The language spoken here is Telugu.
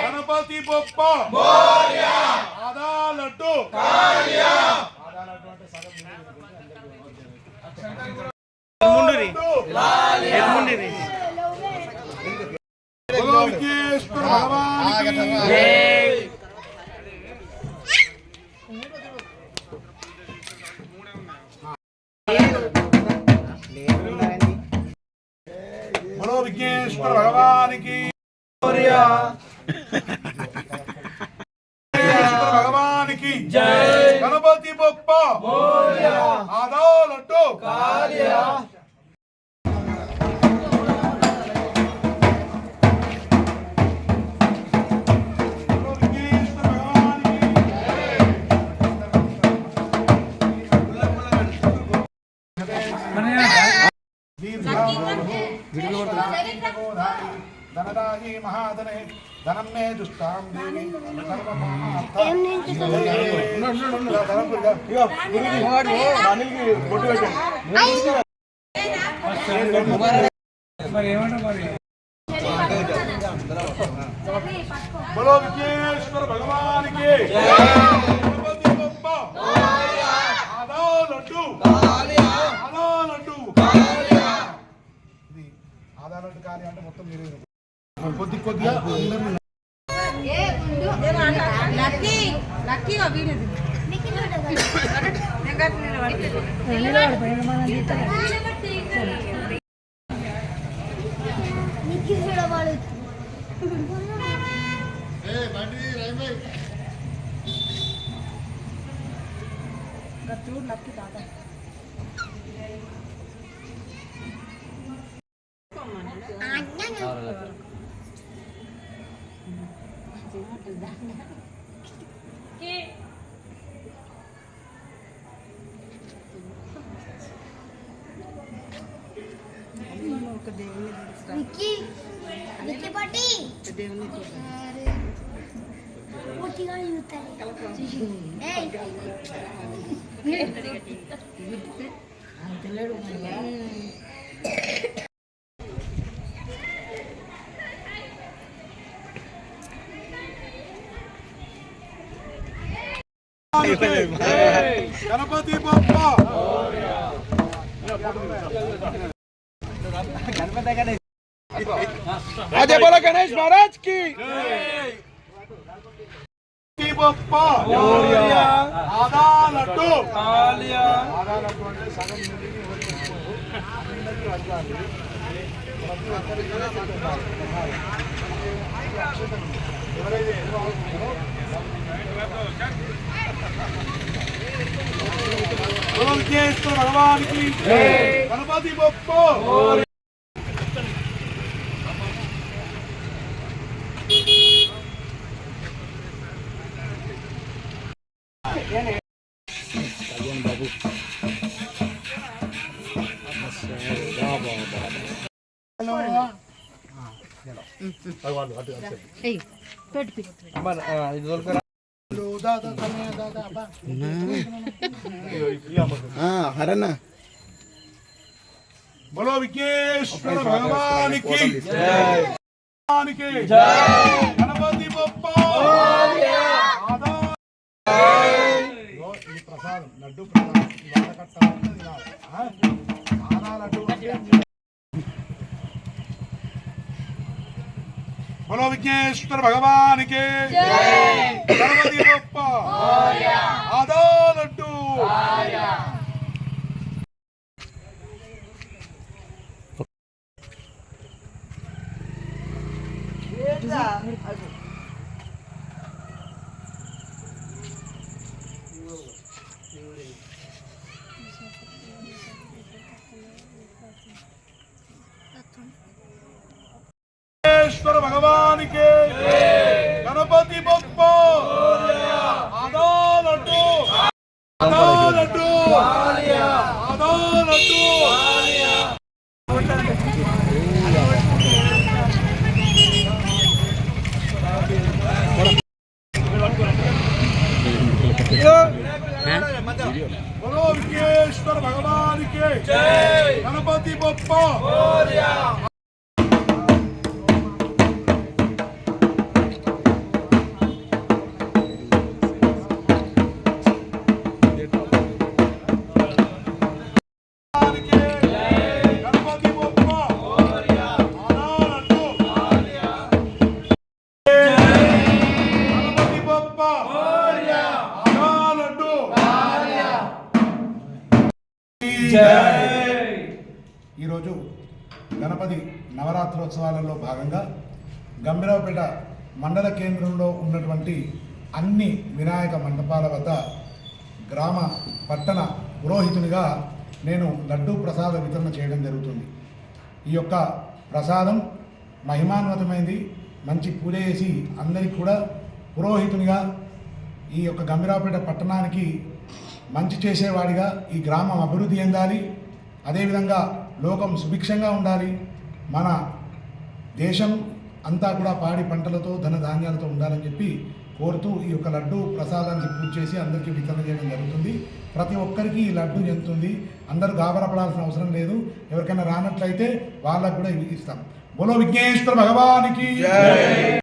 గణపతి బొప్ప మోరియా ఆదా లడ్డు కాలియా ఆదా లడ్డు అంటే సగం ముందురి లాలియా ముందురి బోలో విఘ్నేశ్వర భగవాన్ కి జై బోలో విఘ్నేశ్వర భగవాన్ కి మోరియా भगवान की जय गणपति बप्पा मोरया आधा लड्डू कालिया धनदाही महाधने धनम में दुष्टाम देवी बोलो विघ्नेश्वर भगवान के गणपति बप्पा आधा लड्डू आधा लड्डू आधा लड्डू काली అంటే మొత్తం మీరే కొద్ది కొద్దిగా లక్కీ లక్కీగా వీడియో చూడు లక్కీ తాత गणपति बप्पा अजय बोलो गणेश महाराज की बप्पा आधा लड्डू कालिया आधा लड्डू అంటే సగం అందరికీ అడగాలి ఎవరైతే बोलो विघ्नेश्वर भगवान की गणपति बप्पा हरना बोलो विघ्नेश्वर भगवान की जय गणपति बप्पा प्रसाद लड्डू बोलो विघ्नेश्वर भगवान के गणपति बप्पा आधा लड्डू विघ्नेश्वर भगवान के गणपति बप्पा आधा लड्डू आधा लड्डू आधा लड्डू बोलो विघ्नेश्वर भगवान के गणपति बप्पा గణపతి నవరాత్రోత్సవాలలో భాగంగా గంభీరావుపేట మండల కేంద్రంలో ఉన్నటువంటి అన్ని వినాయక మండపాల వద్ద గ్రామ పట్టణ పురోహితునిగా నేను లడ్డూ ప్రసాద వితరణ చేయడం జరుగుతుంది. ఈ యొక్క ప్రసాదం మహిమాన్వితమైంది. మంచి పూజ చేసి అందరికీ కూడా పురోహితునిగా ఈ యొక్క గంభీరావుపేట పట్టణానికి మంచి చేసేవాడిగా ఈ గ్రామం అభివృద్ధి చెందాలి, అదేవిధంగా లోకం సుభిక్షంగా ఉండాలి, మన దేశం అంతా కూడా పాడి పంటలతో ధనధాన్యాలతో ఉండాలని చెప్పి కోరుతూ ఈ యొక్క లడ్డు ప్రసాదానికి పూజ చేసి అందరికీ వితరణ చేయడం జరుగుతుంది. ప్రతి ఒక్కరికి ఈ లడ్డు చెందుతుంది. అందరూ గాబరపడాల్సిన అవసరం లేదు. ఎవరికైనా రానట్లయితే వాళ్ళకు కూడా ఇస్తాం. బోలో విఘ్నేశ్వర భగవానికి జై.